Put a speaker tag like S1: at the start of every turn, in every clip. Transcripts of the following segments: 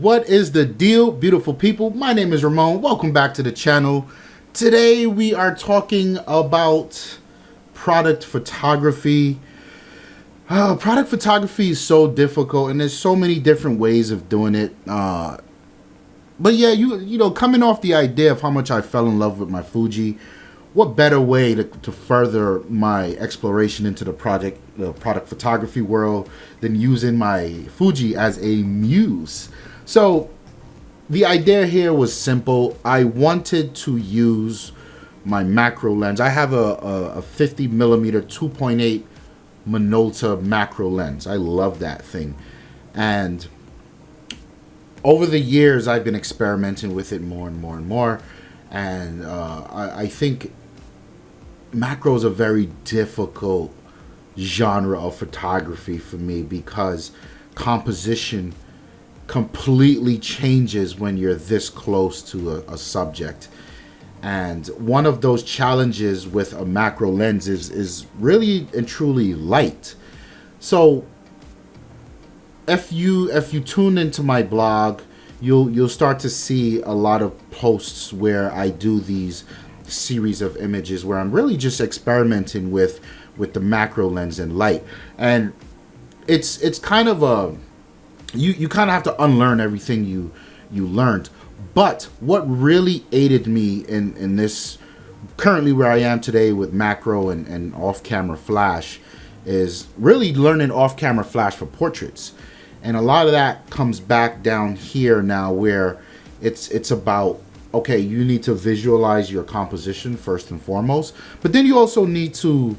S1: What is the deal, beautiful people? My name is Ramon. Welcome back to the channel. Today we are talking about product photography. Product photography is so difficult, and there's so many different ways of doing it. But yeah, you know, coming off the idea of how much I fell in love with my Fuji, what better way to further my exploration into the product photography world than using my Fuji as a muse? So the idea here was simple. I wanted to use my macro lens. I have a 50 millimeter 2.8 Minolta macro lens. I love that thing. And over the years, I've been experimenting with it more and more and more. And I think macro is a very difficult genre of photography for me because composition completely changes when you're this close to a subject. And one of those challenges with a macro lens is really and truly light. So if you tune into my blog, you'll start to see a lot of posts where I do these series of images where I'm really just experimenting with the macro lens and light. And it's kind of a you kind of have to unlearn everything you learned. But what really aided me in this, currently where I am today with macro and off-camera flash, is really learning off-camera flash for portraits. And a lot of that comes back down here now, where it's about, okay, you need to visualize your composition first and foremost, but then you also need to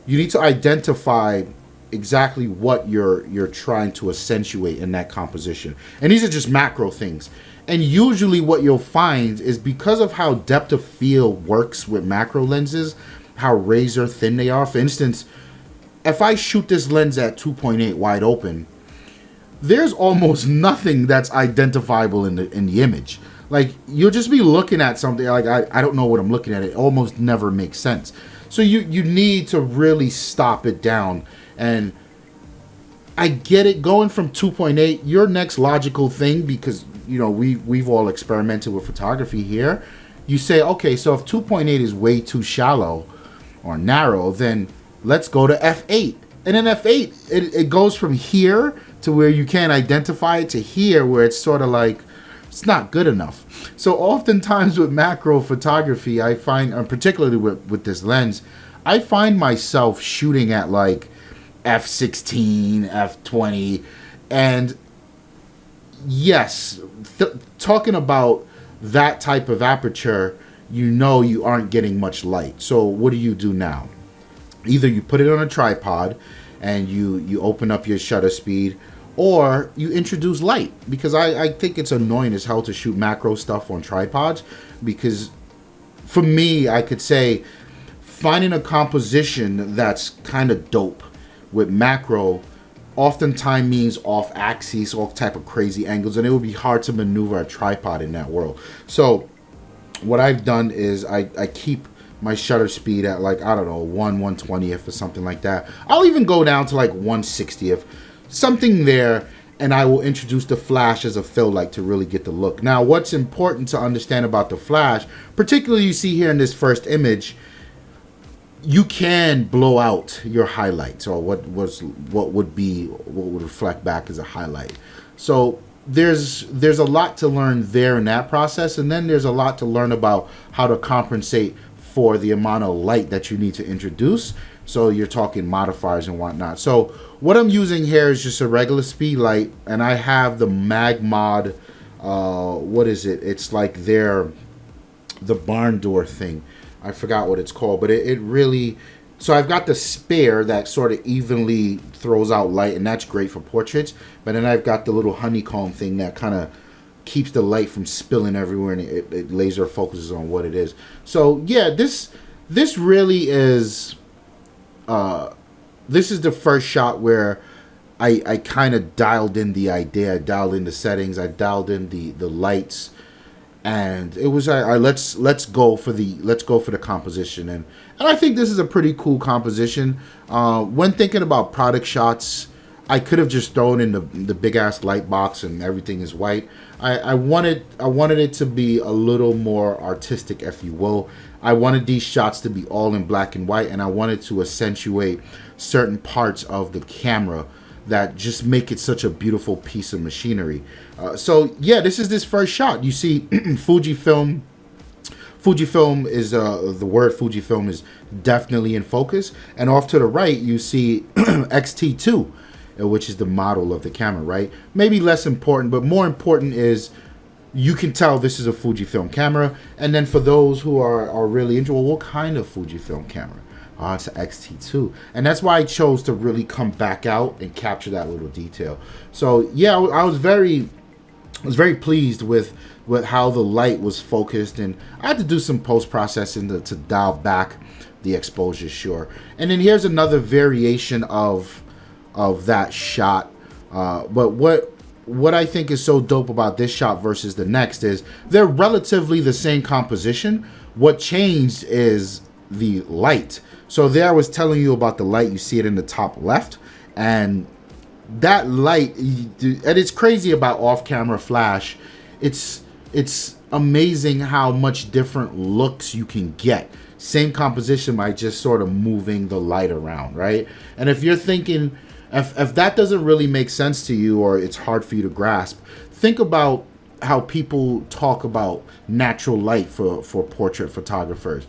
S1: identify exactly what you're trying to accentuate in that composition. And these are just macro things. And usually what you'll find is, because of how depth of field works with macro lenses, how razor thin they are. For instance, if I shoot this lens at 2.8 wide open, there's almost nothing that's identifiable in the image. Like, you'll just be looking at something like, I don't know what I'm looking at. It almost never makes sense. So you need to really stop it down. And I get it, going from 2.8, your next logical thing, because you know we've all experimented with photography here. You say, okay, so if 2.8 is way too shallow or narrow, then let's go to f8. And then f8, it goes from here to where you can't identify it to here, where it's sort of like, it's not good enough. So oftentimes with macro photography, I find, particularly with this lens, I find myself shooting at like f16, f20, and yes, talking about that type of aperture, you know you aren't getting much light. So what do you do now? Either you put it on a tripod and you open up your shutter speed, or you introduce light, because I think it's annoying as hell to shoot macro stuff on tripods, because for me, I could say finding a composition that's kind of dope with macro oftentimes means off axis, all type of crazy angles, and it would be hard to maneuver a tripod in that world. So what I've done is I keep my shutter speed at, like, I don't know, 1/120th or something like that. I'll even go down to like 1/60th, something there, and I will introduce the flash as a fill light to really get the look. Now, what's important to understand about the flash, particularly you see here in this first image, you can blow out your highlights, or what would reflect back as a highlight. So there's a lot to learn there in that process, and then there's a lot to learn about how to compensate for the amount of light that you need to introduce. So you're talking modifiers and whatnot. So what I'm using here is just a regular speed light, and I have the Mag Mod. What is it? It's like the barn door thing. I forgot what it's called, but it really, so I've got the spare that sort of evenly throws out light, and that's great for portraits. But then I've got the little honeycomb thing that kind of keeps the light from spilling everywhere, and it laser focuses on what it is. So yeah, this really is, this is the first shot where I kind of dialed in the idea, I dialed in the settings, I dialed in the lights. And it was let's go for the composition, and I think this is a pretty cool composition. When thinking about product shots, I could have just thrown in the big ass light box and everything is white. I wanted it to be a little more artistic, if you will. I wanted these shots to be all in black and white, and I wanted to accentuate certain parts of the camera that just make it such a beautiful piece of machinery. So yeah, this is this first shot. You see Fujifilm. Fujifilm is the word Fujifilm is definitely in focus, and off to the right you see X-T2, which is the model of the camera, right? Maybe less important, but more important is you can tell this is a Fujifilm camera. And then for those who are really into, well, what kind of Fujifilm camera? Oh, it's an X-T2. And that's why I chose to really come back out and capture that little detail. So yeah, I was very pleased with how the light was focused, and I had to do some post-processing to dial back the exposure, sure. And then here's another variation of that shot. But what I think is so dope about this shot versus the next is they're relatively the same composition. What changed is the light. So there I was telling you about the light. You see it in the top left, and that light, and it's crazy about off-camera flash. It's amazing how much different looks you can get. Same composition by just sort of moving the light around, right? And if you're thinking, if that doesn't really make sense to you, or it's hard for you to grasp, think about how people talk about natural light for portrait photographers.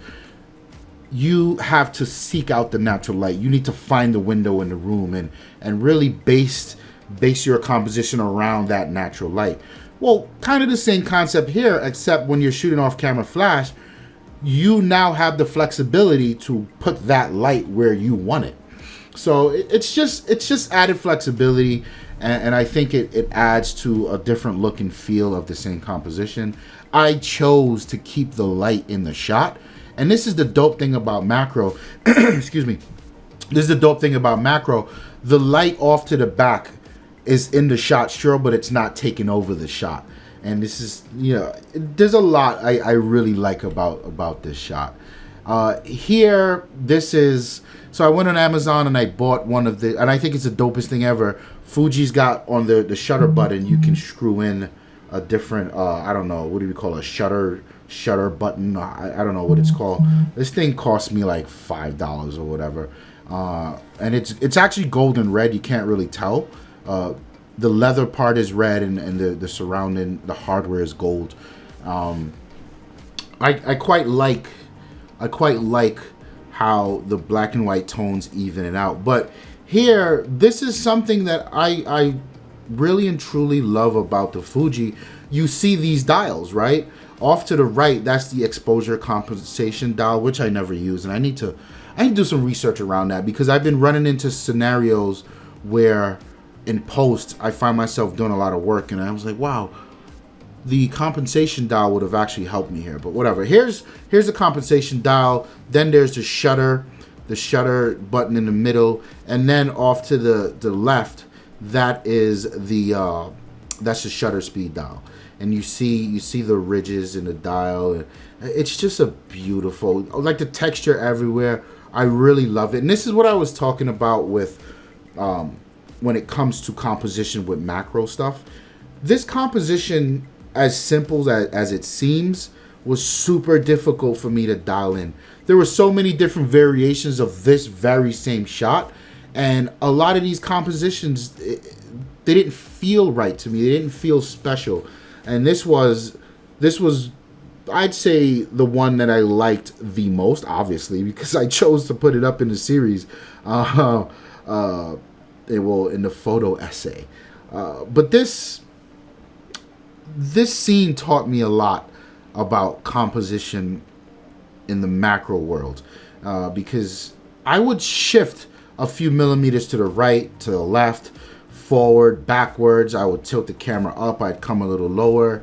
S1: You have to seek out the natural light. You need to find the window in the room and really base your composition around that natural light. Well, kind of the same concept here, except when you're shooting off camera flash, you now have the flexibility to put that light where you want it. So it's just added flexibility, and I think it adds to a different look and feel of the same composition. I chose to keep the light in the shot, and this is the dope thing about macro. Excuse me. This is the dope thing about macro. The light off to the back is in the shot, sure, but it's not taking over the shot. And this is, you know, there's a lot I really like about this shot. Here, this is, so I went on Amazon and I bought one of the, and I think it's the dopest thing ever. Fuji's got on the shutter button, you can screw in a different, I don't know, what do we call a shutter button? I don't know what it's called. This thing cost me like $5 or whatever. And it's actually golden red, you can't really tell. The leather part is red, and the surrounding, the hardware is gold. I quite like how the black and white tones even it out. But here, this is something that I really and truly love about the Fuji. You see these dials, right? Off to the right, that's the exposure compensation dial, which I never use, and I need to do some research around that, because I've been running into scenarios where in post I find myself doing a lot of work, and I was like, wow, the compensation dial would have actually helped me here. But whatever. Here's the compensation dial. Then there's the shutter button in the middle, and then off to the left, that is that's the shutter speed dial. And you see the ridges in the dial. It's just a beautiful, like the texture everywhere. I really love it. And this is what I was talking about with when it comes to composition with macro stuff. This composition, as simple as it seems, was super difficult for me to dial in. There were so many different variations of this very same shot, and a lot of these compositions, they didn't feel right to me. They didn't feel special. And this was, I'd say, the one that I liked the most, obviously, because I chose to put it up in the series, well, in the photo essay. But this scene taught me a lot about composition in the macro world, because I would shift a few millimeters to the right, to the left, forward, backwards. I would tilt the camera up, I'd come a little lower.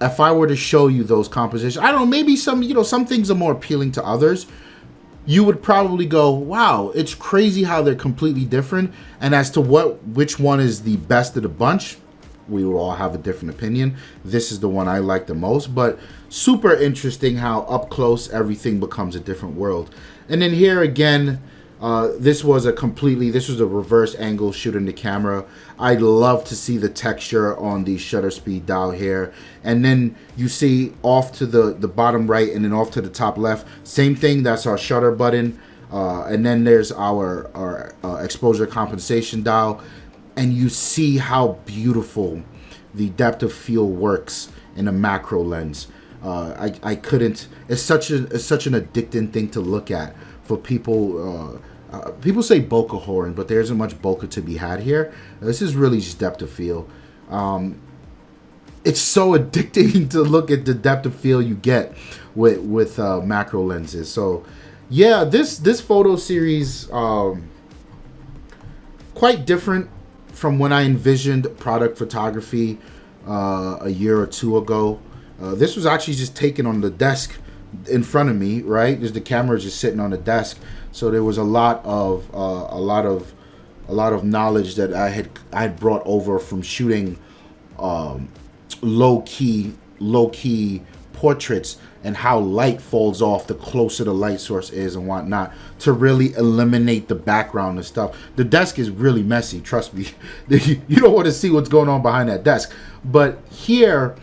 S1: If I were to show you those compositions, I don't know, maybe some things are more appealing to others. You would probably go, wow, it's crazy how they're completely different. And as to which one is the best of the bunch, we will all have a different opinion. This is the one I like the most, but super interesting how up close everything becomes a different world. And then here again, This was a reverse angle shooting the camera. I love to see the texture on the shutter speed dial here. And then you see off to the bottom right and then off to the top left. Same thing, that's our shutter button. And then there's our exposure compensation dial. And you see how beautiful the depth of field works in a macro lens. I couldn't. It's such an addicting thing to look at for people. People say bokeh whoring, but there isn't much bokeh to be had here. This is really just depth of field. It's so addicting to look at the depth of field you get with macro lenses. So yeah, this photo series quite different from when I envisioned product photography a year or two ago. This was actually just taken on the desk in front of me, right? There's the camera just sitting on the desk. So there was a lot of knowledge that I had brought over from shooting low key portraits and how light falls off the closer the light source is and whatnot, to really eliminate the background and stuff. The desk is really messy, trust me. You don't want to see what's going on behind that desk. But here,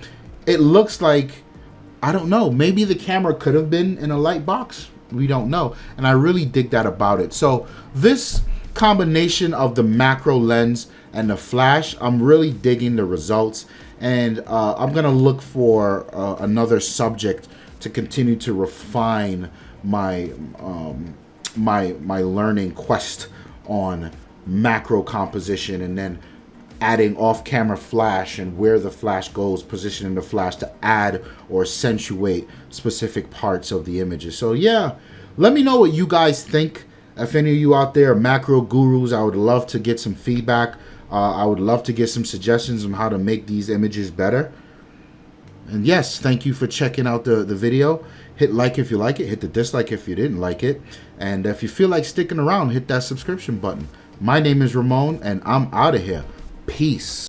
S1: it looks like, I don't know, maybe the camera could have been in a light box. We don't know. And I really dig that about it. So this combination of the macro lens and the flash, I'm really digging the results. And I'm going to look for another subject to continue to refine my my learning quest on macro composition, and then adding off-camera flash and where the flash goes, positioning the flash to add or accentuate specific parts of the images. So yeah, let me know what you guys think. If any of you out there are macro gurus, I would love to get some feedback. I would love to get some suggestions on how to make these images better. And yes, thank you for checking out the video. Hit like if you like it, hit the dislike if you didn't like it. And if you feel like sticking around, hit that subscription button. My name is Ramon, and I'm out of here. Peace.